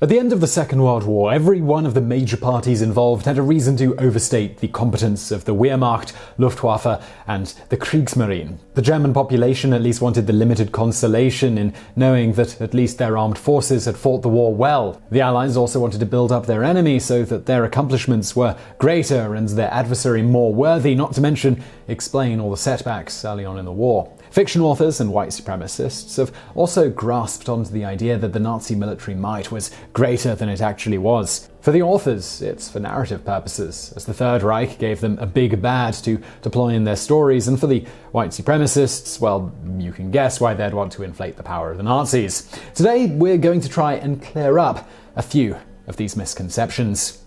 At the end of the Second World War, every one of the major parties involved had a reason to overstate the competence of the Wehrmacht, Luftwaffe, and the Kriegsmarine. The German population at least wanted the limited consolation in knowing that at least their armed forces had fought the war well. The Allies also wanted to build up their enemy so that their accomplishments were greater and their adversary more worthy, not to mention explain all the setbacks early on in the war. Fiction authors and white supremacists have also grasped onto the idea that the Nazi military might was greater than it actually was. For the authors, it's for narrative purposes, as the Third Reich gave them a big bad to deploy in their stories, and for the white supremacists, well, you can guess why they'd want to inflate the power of the Nazis. Today, we're going to try and clear up a few of these misconceptions.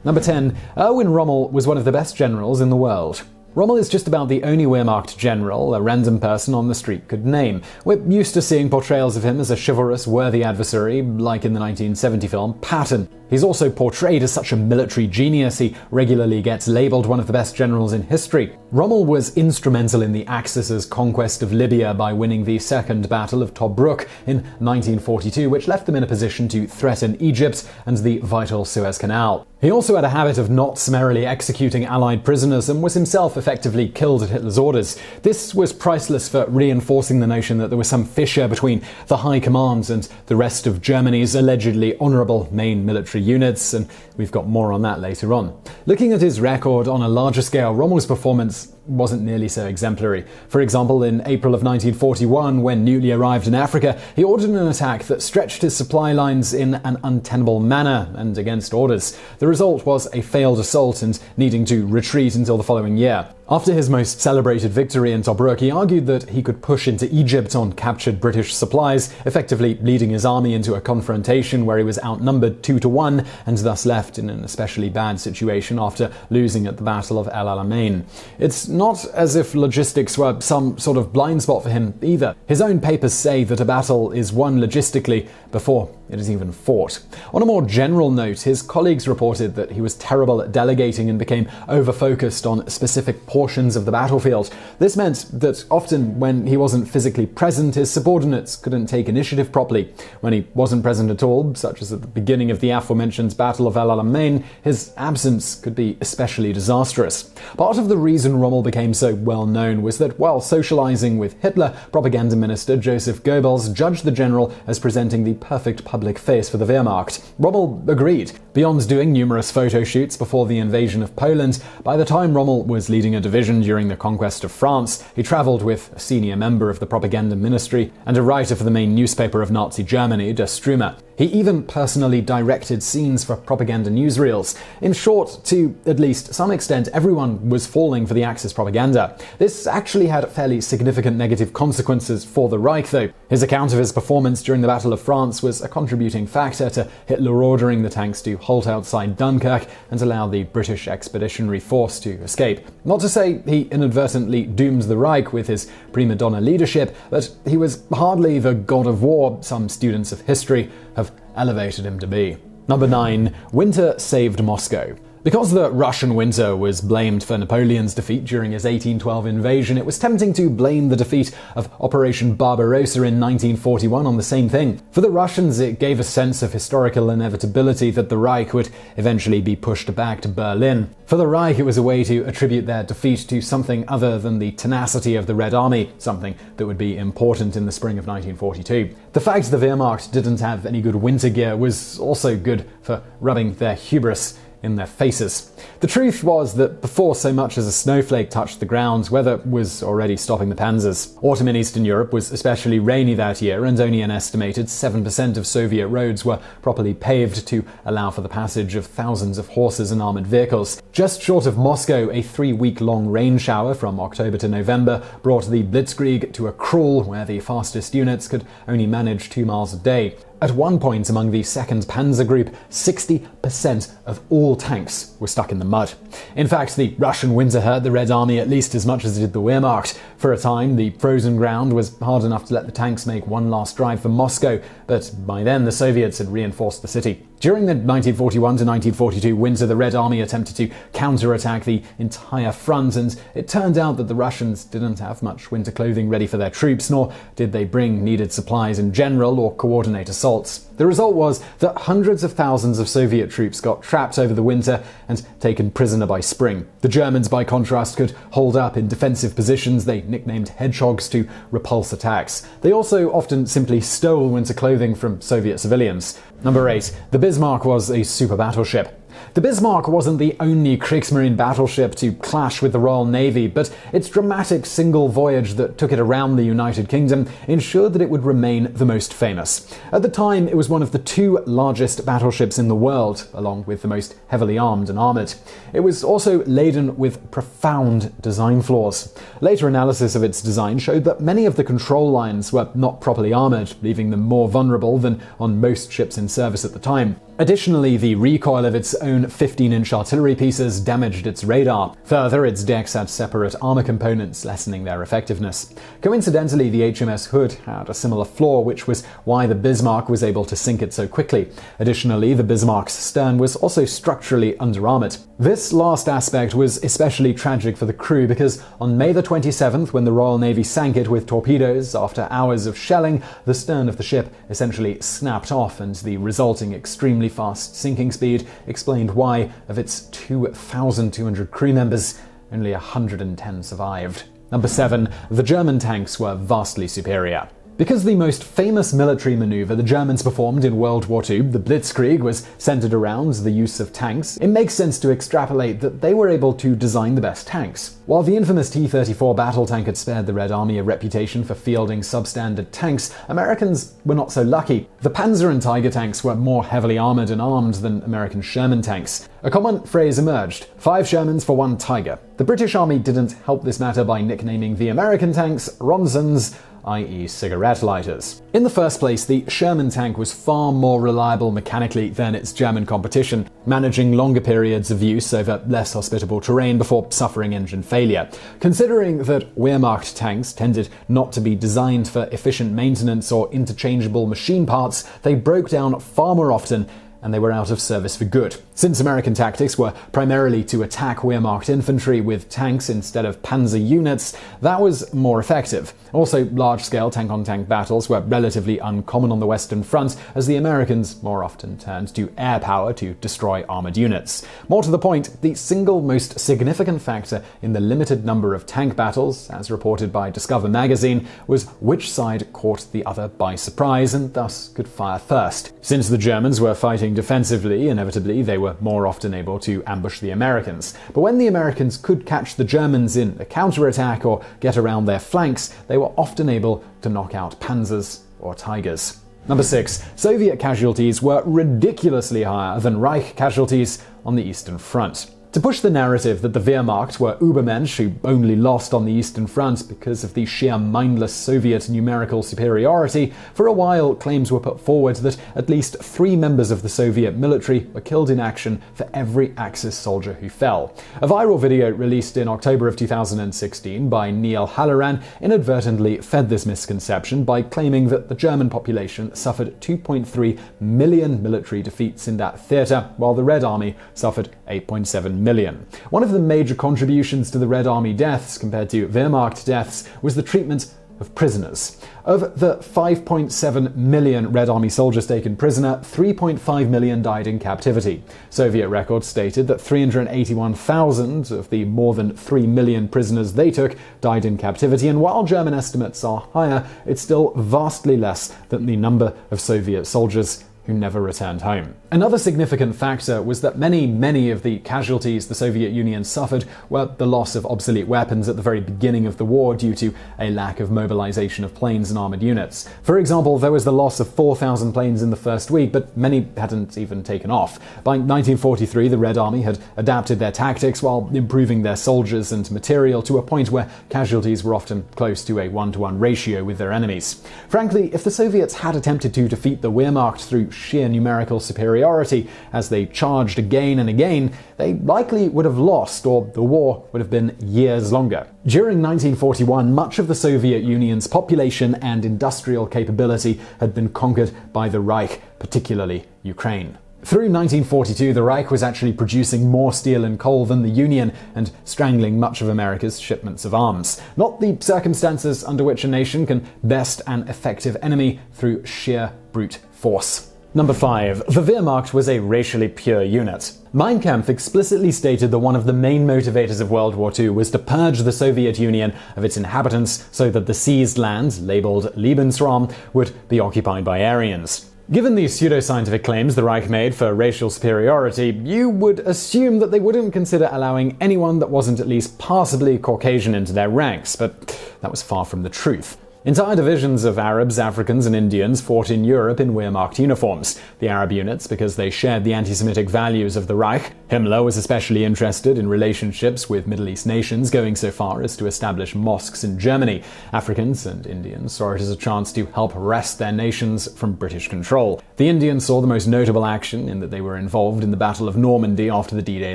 Number 10. Erwin Rommel was one of the best generals in the world. Rommel is just about the only Wehrmacht general a random person on the street could name. We're used to seeing portrayals of him as a chivalrous, worthy adversary, like in the 1970 film Patton. He's also portrayed as such a military genius, he regularly gets labeled one of the best generals in history. Rommel was instrumental in the Axis' conquest of Libya by winning the Second Battle of Tobruk in 1942, which left them in a position to threaten Egypt and the vital Suez Canal. He also had a habit of not summarily executing Allied prisoners and was himself effectively killed at Hitler's orders. This was priceless for reinforcing the notion that there was some fissure between the High Command and the rest of Germany's allegedly honourable main military units, and we've got more on that later on. Looking at his record on a larger scale, Rommel's performance wasn't nearly so exemplary. For example, in April of 1941, when newly arrived in Africa, he ordered an attack that stretched his supply lines in an untenable manner and against orders. The result was a failed assault and needing to retreat until the following year. After his most celebrated victory in Tobruk, he argued that he could push into Egypt on captured British supplies, effectively leading his army into a confrontation where he was outnumbered 2-1 and thus left in an especially bad situation after losing at the Battle of El Alamein. It's not as if logistics were some sort of blind spot for him either. His own papers say that a battle is won logistically before it is even fought. On a more general note, his colleagues reported that he was terrible at delegating and became over-focused on specific portions of the battlefield. This meant that often when he wasn't physically present, his subordinates couldn't take initiative properly. When he wasn't present at all, such as at the beginning of the aforementioned Battle of El Alamein, his absence could be especially disastrous. Part of the reason Rommel became so well known was that while socializing with Hitler, propaganda minister Joseph Goebbels judged the general as presenting the perfect public face for the Wehrmacht. Rommel agreed. Beyond doing numerous photo shoots before the invasion of Poland, by the time Rommel was leading a division during the conquest of France, he traveled with a senior member of the propaganda ministry and a writer for the main newspaper of Nazi Germany, Der Stürmer. He even personally directed scenes for propaganda newsreels. In short, to at least some extent, everyone was falling for the Axis propaganda. This actually had fairly significant negative consequences for the Reich, though. His account of his performance during the Battle of France was a contributing factor to Hitler ordering the tanks to halt outside Dunkirk and allow the British Expeditionary Force to escape. Not to say he inadvertently doomed the Reich with his prima donna leadership, but he was hardly the god of war some students of history have elevated him to be. Number 9. Winter saved Moscow. Because the Russian winter was blamed for Napoleon's defeat during his 1812 invasion, it was tempting to blame the defeat of Operation Barbarossa in 1941 on the same thing. For the Russians, it gave a sense of historical inevitability that the Reich would eventually be pushed back to Berlin. For the Reich, it was a way to attribute their defeat to something other than the tenacity of the Red Army, something that would be important in the spring of 1942. The fact the Wehrmacht didn't have any good winter gear was also good for rubbing their hubris in their faces. The truth was that before so much as a snowflake touched the ground, weather was already stopping the panzers. Autumn in Eastern Europe was especially rainy that year, and only an estimated 7% of Soviet roads were properly paved to allow for the passage of thousands of horses and armored vehicles. Just short of Moscow, a 3-week-long rain shower from October to November brought the Blitzkrieg to a crawl where the fastest units could only manage 2 miles a day. At one point among the 2nd Panzer Group, 60% of all tanks were stuck in the mud. In fact, the Russian winter hurt the Red Army at least as much as it did the Wehrmacht. For a time, the frozen ground was hard enough to let the tanks make one last drive for Moscow, but by then the Soviets had reinforced the city. During the 1941 to 1942 winter, the Red Army attempted to counterattack the entire front, and it turned out that the Russians didn't have much winter clothing ready for their troops, nor did they bring needed supplies in general or coordinate assaults. The result was that hundreds of thousands of Soviet troops got trapped over the winter and taken prisoner by spring. The Germans, by contrast, could hold up in defensive positions they nicknamed hedgehogs to repulse attacks. They also often simply stole winter clothing from Soviet civilians. Number 8. The Bismarck was a super battleship. The Bismarck wasn't the only Kriegsmarine battleship to clash with the Royal Navy, but its dramatic single voyage that took it around the United Kingdom ensured that it would remain the most famous. At the time, it was one of the 2 largest battleships in the world, along with the most heavily armed and armoured. It was also laden with profound design flaws. Later analysis of its design showed that many of the control lines were not properly armoured, leaving them more vulnerable than on most ships in service at the time. Additionally, the recoil of its own 15-inch artillery pieces damaged its radar. Further, its decks had separate armor components, lessening their effectiveness. Coincidentally, the HMS Hood had a similar flaw, which was why the Bismarck was able to sink it so quickly. Additionally, the Bismarck's stern was also structurally underarmored. This last aspect was especially tragic for the crew because on May the 27th, when the Royal Navy sank it with torpedoes after hours of shelling, the stern of the ship essentially snapped off, and the resulting extremely fast sinking speed explained why, of its 2,200 crew members, only 110 survived. Number 7. The German tanks were vastly superior. Because the most famous military maneuver the Germans performed in World War II, the Blitzkrieg, was centered around the use of tanks, it makes sense to extrapolate that they were able to design the best tanks. While the infamous T-34 battle tank had spared the Red Army a reputation for fielding substandard tanks, Americans were not so lucky. The Panzer and Tiger tanks were more heavily armored and armed than American Sherman tanks. A common phrase emerged: 5 Shermans for 1 Tiger. The British Army didn't help this matter by nicknaming the American tanks Ronsons, i.e. cigarette lighters. In the first place, the Sherman tank was far more reliable mechanically than its German competition, managing longer periods of use over less hospitable terrain before suffering engine failure. Considering that Wehrmacht tanks tended not to be designed for efficient maintenance or interchangeable machine parts, they broke down far more often and they were out of service for good. Since American tactics were primarily to attack Wehrmacht infantry with tanks instead of panzer units, that was more effective. Also, large-scale tank-on-tank battles were relatively uncommon on the Western Front, as the Americans more often turned to air power to destroy armored units. More to the point, the single most significant factor in the limited number of tank battles, as reported by Discover magazine, was which side caught the other by surprise and thus could fire first. Since the Germans were fighting defensively, inevitably they were more often able to ambush the Americans. But when the Americans could catch the Germans in a counterattack or get around their flanks, they were often able to knock out Panzers or Tigers. Number 6. Soviet casualties were ridiculously higher than Reich casualties on the Eastern Front. To push the narrative that the Wehrmacht were Übermensch who only lost on the Eastern Front because of the sheer mindless Soviet numerical superiority, for a while claims were put forward that at least 3 members of the Soviet military were killed in action for every Axis soldier who fell. A viral video released in October of 2016 by Neil Halloran inadvertently fed this misconception by claiming that the German population suffered 2.3 million military defeats in that theatre, while the Red Army suffered 8.7 million. One of the major contributions to the Red Army deaths compared to Wehrmacht deaths was the treatment of prisoners. Of the 5.7 million Red Army soldiers taken prisoner, 3.5 million died in captivity. Soviet records stated that 381,000 of the more than 3 million prisoners they took died in captivity, and while German estimates are higher, it's still vastly less than the number of Soviet soldiers who never returned home. Another significant factor was that many of the casualties the Soviet Union suffered were the loss of obsolete weapons at the very beginning of the war due to a lack of mobilization of planes and armored units. For example, there was the loss of 4,000 planes in the first week, but many hadn't even taken off. By 1943, the Red Army had adapted their tactics while improving their soldiers and material to a point where casualties were often close to a 1-to-1 ratio with their enemies. Frankly, if the Soviets had attempted to defeat the Wehrmacht through sheer numerical superiority as they charged again and again, they likely would have lost, or the war would have been years longer. During 1941, much of the Soviet Union's population and industrial capability had been conquered by the Reich, particularly Ukraine. Through 1942, the Reich was actually producing more steel and coal than the Union and strangling much of America's shipments of arms. Not the circumstances under which a nation can best an effective enemy through sheer brute force. Number 5. The Wehrmacht was a racially pure unit. Mein Kampf explicitly stated that one of the main motivators of World War II was to purge the Soviet Union of its inhabitants so that the seized land, labeled Lebensraum, would be occupied by Aryans. Given the pseudoscientific claims the Reich made for racial superiority, you would assume that they wouldn't consider allowing anyone that wasn't at least passably Caucasian into their ranks, but that was far from the truth. Entire divisions of Arabs, Africans, and Indians fought in Europe in Wehrmacht uniforms. The Arab units because they shared the anti-Semitic values of the Reich. Himmler was especially interested in relationships with Middle East nations, going so far as to establish mosques in Germany. Africans and Indians saw it as a chance to help wrest their nations from British control. The Indians saw the most notable action in that they were involved in the Battle of Normandy after the D-Day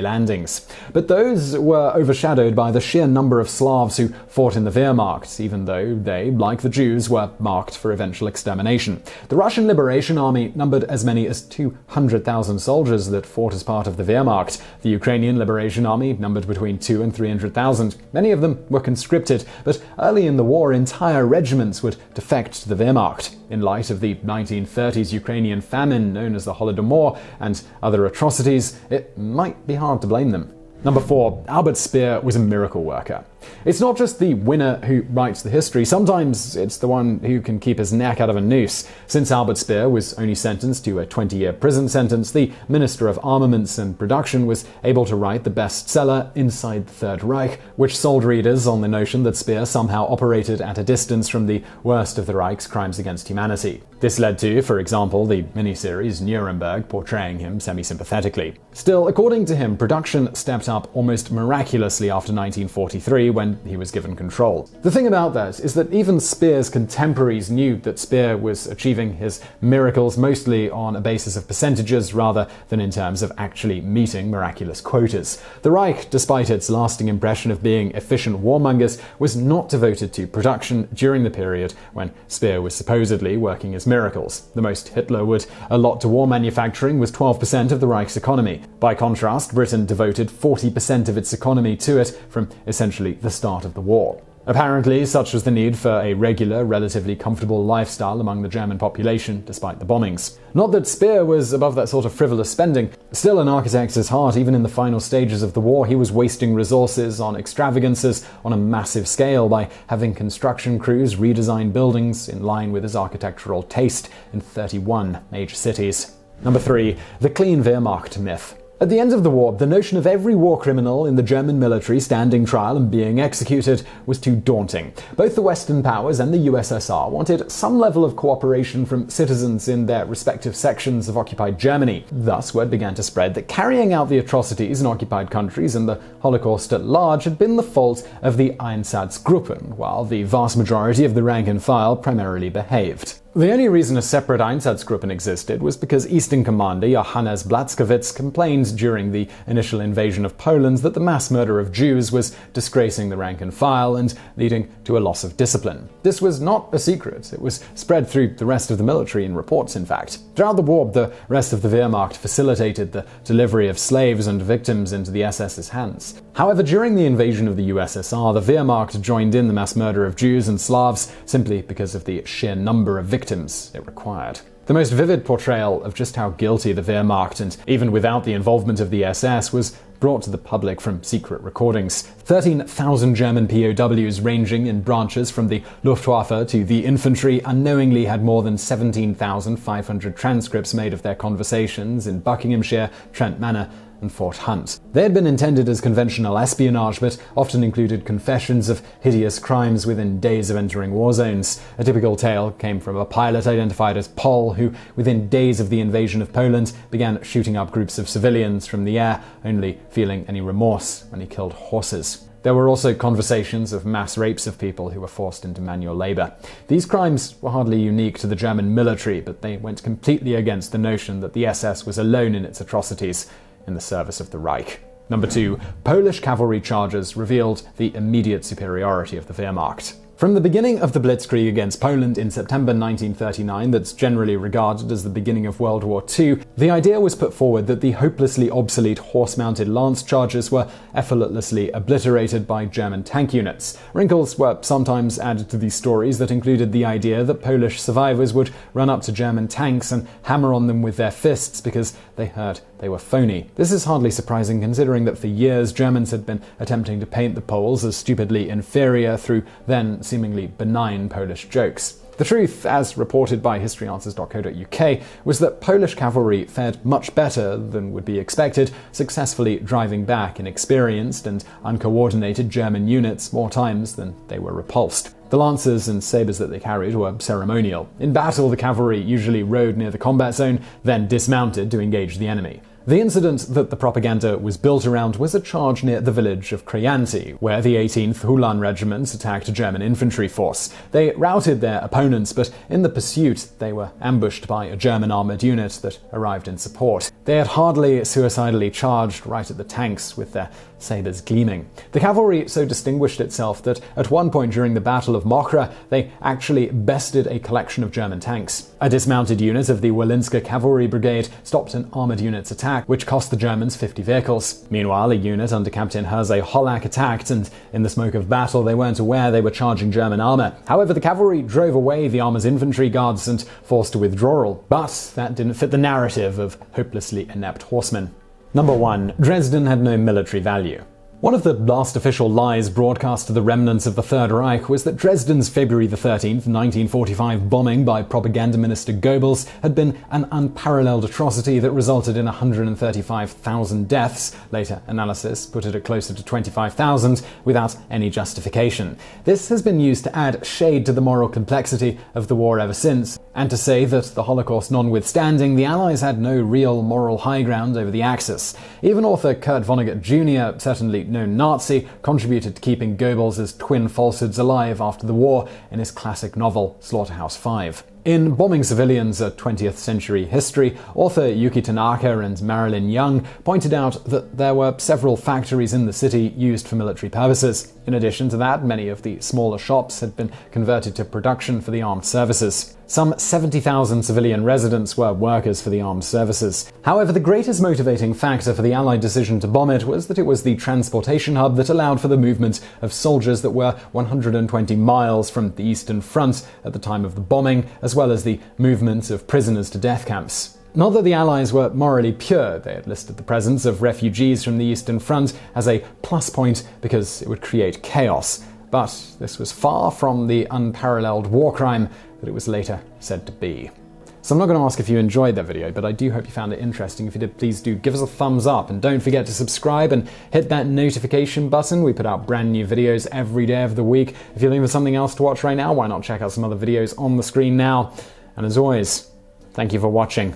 landings. But those were overshadowed by the sheer number of Slavs who fought in the Wehrmacht, even though they, like the Jews, were marked for eventual extermination. The Russian Liberation Army numbered as many as 200,000 soldiers that fought as part of the Wehrmacht. The Ukrainian Liberation Army numbered between 200,000 and 300,000. Many of them were conscripted, but early in the war, entire regiments would defect to the Wehrmacht. In light of the 1930s Ukrainian famine known as the Holodomor and other atrocities, it might be hard to blame them. Number 4. Albert Speer was a miracle worker. It's not just the winner who writes the history, sometimes it's the one who can keep his neck out of a noose. Since Albert Speer was only sentenced to a 20-year prison sentence, the Minister of Armaments and Production was able to write the bestseller Inside the Third Reich, which sold readers on the notion that Speer somehow operated at a distance from the worst of the Reich's crimes against humanity. This led to, for example, the miniseries Nuremberg portraying him semi-sympathetically. Still, according to him, production stepped up almost miraculously after 1943 when he was given control. The thing about that is that even Speer's contemporaries knew that Speer was achieving his miracles mostly on a basis of percentages rather than in terms of actually meeting miraculous quotas. The Reich, despite its lasting impression of being efficient warmongers, was not devoted to production during the period when Speer was supposedly working his miracles. The most Hitler would allot to war manufacturing was 12% of the Reich's economy. By contrast, Britain devoted 40% of its economy to it from essentially the start of the war. Apparently, such was the need for a regular, relatively comfortable lifestyle among the German population, despite the bombings. Not that Speer was above that sort of frivolous spending. Still an architect at heart, even in the final stages of the war, he was wasting resources on extravagances on a massive scale by having construction crews redesign buildings in line with his architectural taste in 31 major cities. Number 3. The clean Wehrmacht myth. At the end of the war, the notion of every war criminal in the German military standing trial and being executed was too daunting. Both the Western powers and the USSR wanted some level of cooperation from citizens in their respective sections of occupied Germany. Thus, word began to spread that carrying out the atrocities in occupied countries and the Holocaust at large had been the fault of the Einsatzgruppen, while the vast majority of the rank and file primarily behaved. The only reason a separate Einsatzgruppen existed was because Eastern Commander Johannes Blaskowitz complained during the initial invasion of Poland that the mass murder of Jews was disgracing the rank and file and leading to a loss of discipline. This was not a secret. It was spread through the rest of the military in reports, in fact. Throughout the war, the rest of the Wehrmacht facilitated the delivery of slaves and victims into the SS's hands. However, during the invasion of the USSR, the Wehrmacht joined in the mass murder of Jews and Slavs simply because of the sheer number of victims it required. The most vivid portrayal of just how guilty the Wehrmacht, and even without the involvement of the SS, was brought to the public from secret recordings. 13,000 German POWs ranging in branches from the Luftwaffe to the infantry unknowingly had more than 17,500 transcripts made of their conversations in Buckinghamshire, Trent Manor, and Fort Hunt. They had been intended as conventional espionage, but often included confessions of hideous crimes within days of entering war zones. A typical tale came from a pilot identified as Pol, who, within days of the invasion of Poland, began shooting up groups of civilians from the air, only feeling any remorse when he killed horses. There were also conversations of mass rapes of people who were forced into manual labor. These crimes were hardly unique to the German military, but they went completely against the notion that the SS was alone in its atrocities in the service of the Reich. Number 2. Polish cavalry charges revealed the immediate superiority of the Wehrmacht. From the beginning of the Blitzkrieg against Poland in September 1939, that's generally regarded as the beginning of World War II, the idea was put forward that the hopelessly obsolete horse-mounted lance charges were effortlessly obliterated by German tank units. Wrinkles were sometimes added to these stories that included the idea that Polish survivors would run up to German tanks and hammer on them with their fists because they heard they were phony. This is hardly surprising considering that for years Germans had been attempting to paint the Poles as stupidly inferior through then seemingly benign Polish jokes. The truth, as reported by historyanswers.co.uk, was that Polish cavalry fared much better than would be expected, successfully driving back inexperienced and uncoordinated German units more times than they were repulsed. The lances and sabres that they carried were ceremonial. In battle, the cavalry usually rode near the combat zone, then dismounted to engage the enemy. The incident that the propaganda was built around was a charge near the village of Krajanty, where the 18th Hulan Regiment attacked a German infantry force. They routed their opponents, but in the pursuit they were ambushed by a German armoured unit that arrived in support. They had hardly suicidally charged right at the tanks with their sabres gleaming. The cavalry so distinguished itself that at one point during the Battle of Mokrze, they actually bested a collection of German tanks. A dismounted unit of the Wolinska Cavalry Brigade stopped an armoured unit's attack, which cost the Germans 50 vehicles. Meanwhile, a unit under Captain Herzé Hollack attacked, and in the smoke of battle they weren't aware they were charging German armour. However, the cavalry drove away the armour's infantry guards and forced a withdrawal. But that didn't fit the narrative of hopelessly inept horsemen. Number 1. Dresden had no military value. One of the last official lies broadcast to the remnants of the Third Reich was that Dresden's February 13, 1945 bombing by propaganda minister Goebbels had been an unparalleled atrocity that resulted in 135,000 deaths. Later analysis put it at closer to 25,000 without any justification. This has been used to add shade to the moral complexity of the war ever since, and to say that, the Holocaust notwithstanding, the Allies had no real moral high ground over the Axis. Even author Kurt Vonnegut Jr., certainly no Nazi, contributed to keeping Goebbels' twin falsehoods alive after the war in his classic novel Slaughterhouse 5. In Bombing Civilians, a 20th Century History, author Yuki Tanaka and Marilyn Young pointed out that there were several factories in the city used for military purposes. In addition to that, many of the smaller shops had been converted to production for the armed services. Some 70,000 civilian residents were workers for the armed services. However, the greatest motivating factor for the Allied decision to bomb it was that it was the transportation hub that allowed for the movement of soldiers that were 120 miles from the Eastern Front at the time of the bombing, as well as the movement of prisoners to death camps. Not that the Allies were morally pure, they had listed the presence of refugees from the Eastern Front as a plus point because it would create chaos. But this was far from the unparalleled war crime that it was later said to be. So I'm not going to ask if you enjoyed that video, but I do hope you found it interesting. If you did, please do give us a thumbs up, and don't forget to subscribe and hit that notification button. We put out brand new videos every day of the week. If you're looking for something else to watch right now, why not check out some other videos on the screen now? And as always, thank you for watching.